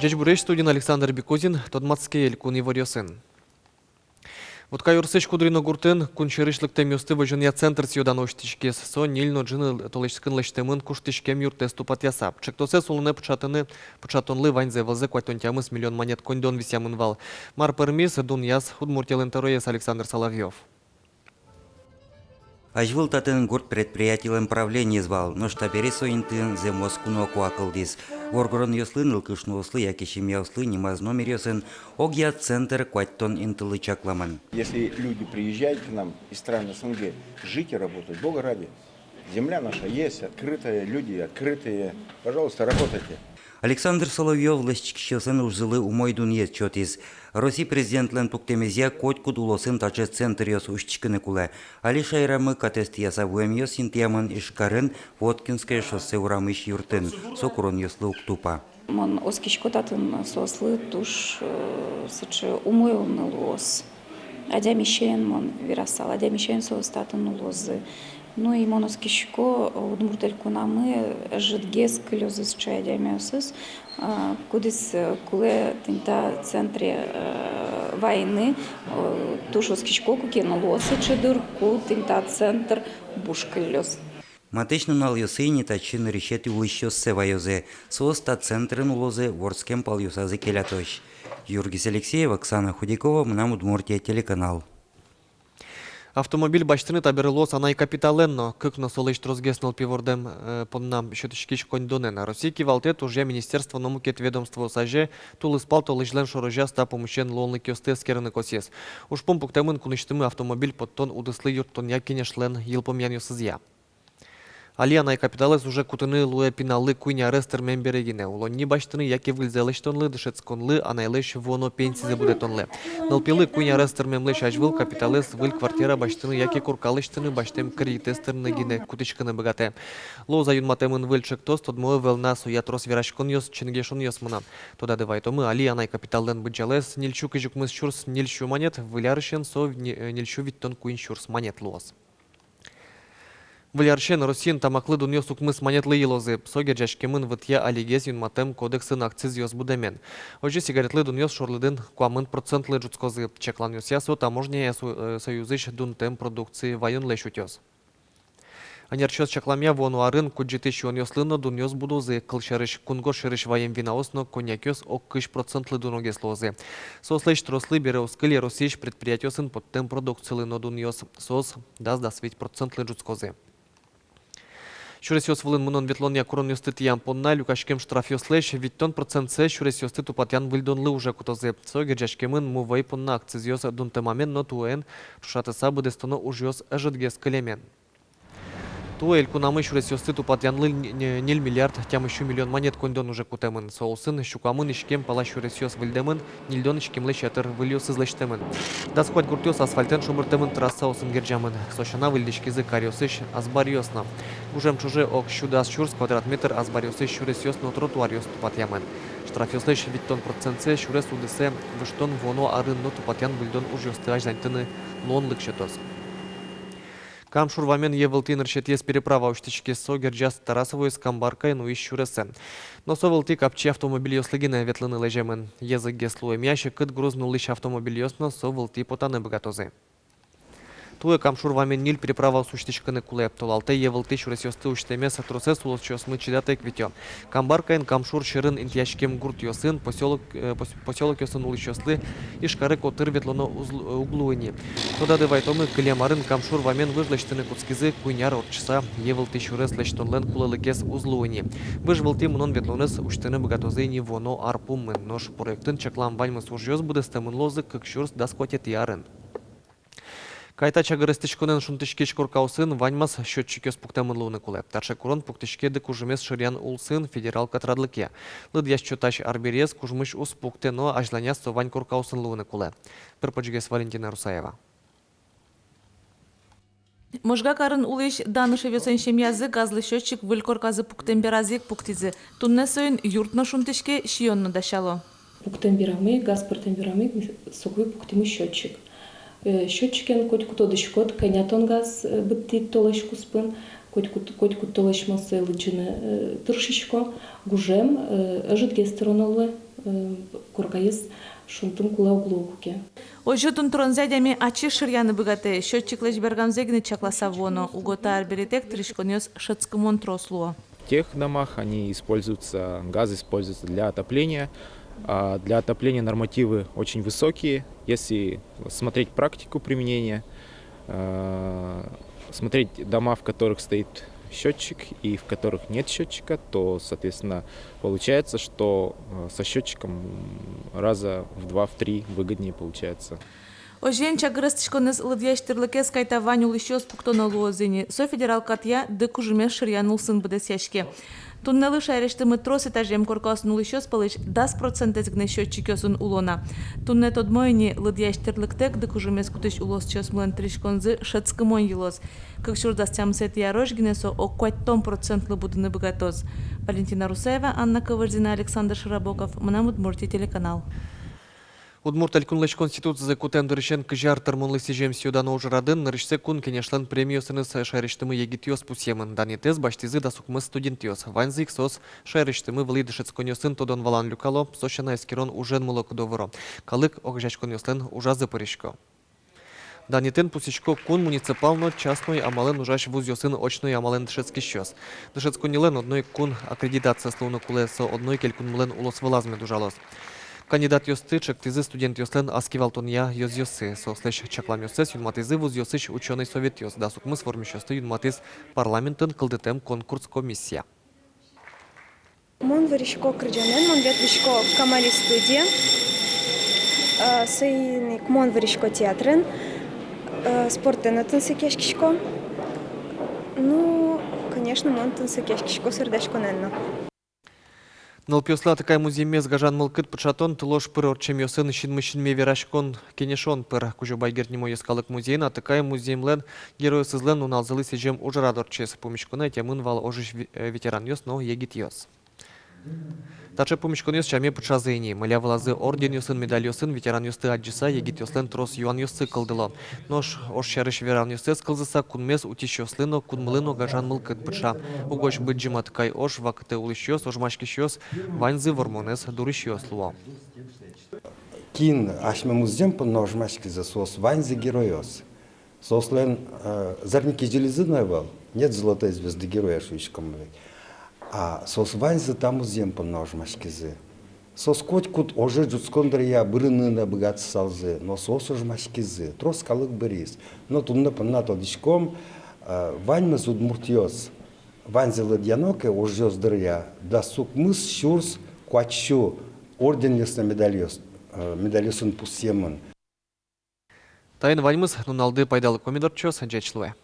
Жечбуреш студин Александр Бекозин, Тодмацкеель куни варьосын. Вот кайурсыш кудрино гуртын, кунчерышлык темюсты вожыня центр сьюдан оштичкес, со нильно джины толышкын лештемын куштишкем юртес тупат ясап. Чектосе сулуне початонлы ваньзе валзе квайтон тямыс миллион монет кондон висямын вал. Мар пермис дун яс худмуртелен тароес Александр Соловьев. Ажвыл татын гурт предприятиелен правление звал, но штабери соинтын зе Москуно куакылдис. Воргорон ёслын ылкышны ослы, яки шимья ослы, немаз номер ёсын, огья центр кваттон интылы чакламан. Если люди приезжают к нам из стран СНГ жить и работать, Бога ради. Земля наша есть, открытая, люди открытые. Пожалуйста, работайте. Александр Соловьев лещикшесын ужзылы умой дуньет чотиз. Россия президентлен туктемезия котькуд улосын таче центр ёс ушчикыны куле. Али шайрамы катест яса вуэм ёс интиямын ишкарын Воткинское шоссе урамыш юртын. Сокурон ёслы уктупа. Мон оскишкотатын сослы туш сычы умой унылос. Адямищен мон вирасал, адямищен соостатын улозы. Ну и моноскишко удмуртель кунамы жидгес клёзыс чаядямиосыз, кудис куле тинта центре войны туш оскишко кукено лосы чедыр ку тинта центр бушклёз. Матычны нал ёсыйни тачин решети улыщёс севайозе, соста центрын улозы ворскем пал юсазы келятош. Юргис Алексеев, Оксана Худякова, Мнам Удмуртия телеканал. Автомобиль баштыны таберылос анай капиталенно, кыкно солыш трозгеснал пивордем поннам счетышкиш кондонена. Российский валтет уже министерство номукет ведомство саже тулыспал толыжлен шорожа ста помощен лонлы кёсты скерны косес. Уж помпуктамын куныштымы автомобиль под тон удыслы юртон якинешлен елпомьян юсызья. Алиянай капиталес уже кутыны луэ пиналы куйня арестер мемберегине. Улонни баштыны яки выльзелыш тонлы, дышецконлы, анайлыш воно пенсизе буде тонлы. Налпилы куйня арестер мемлыш ажвыл капиталес выль квартира баштыны яки куркалыштыны баштем кредитестерны гине кутышкыны богате. Лоза юнматемын выльчек тост одмоэ велна суятрос вирашкон йос ченгешон йос мына. Тода девайтомы Алиянай капиталден быджалес нильчу кыжукмыз чурс нильчу монет вылярышен со нильчу виттон куин чурс монет лоз. Выляршен Россин тамаклы дуньёс укмыс монетлы елозы. Соге жашкемын вытья алигез юнматем кодексын акциз ёс будемен. Ожи сигаретлы дуньёс шорлыдын куамын процентлы жуцкозы. Чеклан ёсья со таможня союзыш дунтем продукции вайон лешутёс. Анерчёс чекламя вону арын куджиты шон ёслыно дуньёс будозы. Кылшарыш кунго шырыш ваем винаосно коньякёс оккыш процентлы дуногес лозы. Сослыш трослы береускыли Российш предприятёсын подтем продукциялы но дуньёс. Сос даст дасвить процентлы жуцкозы. Шурес вылын мунон ветлон якурон ёстыт ям понна люкашкем штраф ёслеш, виттон процент се шурес ёстыт упатян выльдонлы уже кутозе. Соге жашкемын мувай понна акциз ёс дунтемамен, но туэн шушатыса будестоно уж ёс ажыдгес калемен. Туэль кунамы шурес ёстыт упатянлы нил миллиард, тям еще миллион монет кондон уже кутемын. Соусын щукамын ишкем пала шурес ёс выльдемын, нильдон ишкем лещатыр выльёс излештемын. Дасквать гуртёс асфальтен шумыртемын трасса осын герджамын. Сошана выльдишкизы карьёсыш азбар ёсна. Ужем чуже ок щудас чурс квадрат метр азбар ёсыш шурес ёс но тротуар ёс тупатямын. Штраф ёслеш виттон процентсе шурес удысе выштон воно арын но тупатян выльдон уж ёсты аждантыны лонлык щетос. Камшурвамен евылтин ршетес переправа уштички согер джаст Тарасовой с камбаркой ну ищу ресе. Но совылти капчи автомобиль ёслыгина ветлыны лежемен. Язык геслуем ящик кыт грузну лишь автомобиль ёсно совылти потаны богатозы. Туе камшурвамен ниль переправа суштичканы кулеп. Толалте евылти шурес ёсты уштемес трусес улос чосмы чидата квитё. Камбаркаен камшур шырын интияшкем гурт ёсын поселок ёсын улыш ёслы ишкары котыр ветлоно углуыни. Тода девайтомы кылемарын камшурвамен выжлештыны куцкизы куйняр орчса евылти шурес лештонлен кулылыкес узлуыни. Выжвылти мунон ветлонес уштыны богатозыни воно арпумын. Нож проектын чаклам ваньмыс уж ёс будестемын лозы кык шурс даскотет ярын. Кайта чагырыстышконен шунтышкеш коркаусын ваньмас счетчик ёс пуктамын луны кулеп. Тарше курон пуктышке кужумес шырян улсын федерал катрадлыке. Лыд ящоташ арберез кужмыш ус пукте, но ажланя совань коркаусын луны куле. Перпочгес Валентина Русаева. Можга карын улыш данышы весен шемьязы газлы счетчик вылькорказы пуктемберазик пуктизы. Тунне сойын юртно шунтышке шионно дашало. Пуктемберамы, газ портемберамы соквы пуктимы счетчик. Счетчикен коть кот канятон газ бытти толаш куспын, коть толаш масы лыджины тыршичко, гужем, жидгестеронолы куркайыз шунтын кула углуке. Ожутун тронзядями ачи ширьяны богаты. Счетчик лежбергамзегны чакласа воно. Угота арберитек тришконёс шацкомон трослуо. В тех домах они используются, газ используется для отопления. А для отопления нормативы очень высокие. Если смотреть практику применения, смотреть дома, в которых стоит счетчик и в которых нет счетчика, то, соответственно, получается, что со счетчиком раза в 2-3 выгоднее получается. Ожен чагырыстышконыз лыдьяштырлыкес кайта ванюл ищёс пуктоналуо зыни. Со федерал катья дыкужуме ширьянул сын бдесяшке. Туннелы шайрештымы трос этажем коркасын улышёс палыч 10% гне счетчик ёсын улона. Туннет одмойни лыдьяштырлыктек дыкужумес кутыш улос чёс млен тришконзы шацкымон елос. Как шурдастям сет ярош гнесо о 4% будыны богатоз. Валентина Русаева, Анна Ковырзина, Александр Широбоков. Мнам Удмуртия телеканал. Удмурталь кунлыч конституция кутен дырышен кыжар тырмонлы сижем сюдана ужырадын, нырышсе кун кенешлен премиосыныз шайрештымы егитёс пусемын. Данитез баштизы дасукмы студентёс. Ванзы иксос шайрештымы влидышец конёсын тодон валан люкало, сощана эскерон ужен мулок доворо. Калык огжач конёслен ужазы паришко. Данитен пусичко кун муниципално частной амален ужаш вуз ёсын очной амален дышецкий щёс. Дышецко нилен одной кун аккредитация словно кулесо одной келькун млен улос вылазме дужалос. Кандидат ёстычек тизы студент ёслен аскивалтония ёз ёсы. Сослеш чаклам ёсес юнматизы вуз ёсыч ученый совет ёс. Да сукмы сформишёсты юнматиз парламентын кылдытем конкурс комиссия. Мон выришко крыджанен, мон вет вишко камали студия. Сыйник мон выришко театрын. Спорттен атынсы кешкишко. Ну, конечно, мон тынсы кешкишко сердечко ненно. Нылпёсла такая музейме сгажан мылкыт пычатон тылош пыр орчем ёсын шинмы верашкон кенешон пыр кужобай гертнемо ёскалык музейна такая музеймлен герой сызлен уналзылы сежем ужарад орчес помещкона тямын вал ожиш ветеран ёс, но егит ёс. Таче помещкон ёс чаме пычазыйни. Мыля вылазы орден ёсын медаль ёсын ветеран ёсты аджиса егит ёслен трос юан ёсы кылдыло. Нош ош чарыш веран ёсес кылзыса кунмес утиш ёслыно кунмылыно гажан мылкыт пыча. Угош быджима такай ош вакыты улыш ёс, ожмашкиш ёс, ванзы вормонес дурыш ёслуо. Кин ашмемуздем поножмашки за сос ванзы героёс. Сослен зарники железы был, нет золотой звезды героя шуичком. А сос ванзы там узем поножмашкизы. Сос коть кут оже джуцкондрия брынына богат салзы, но сос ожмашкизы, трос калык брис. Но тунна поннато дичком ваньмыз удмуртьёс. Ванзы ладьяноке ожёс дрия, да сук мыс щурс куачу орден лесна медальёсын пусемын. Тайын ваньмыз нуналды пайдалы комидор чёс джечлуэ.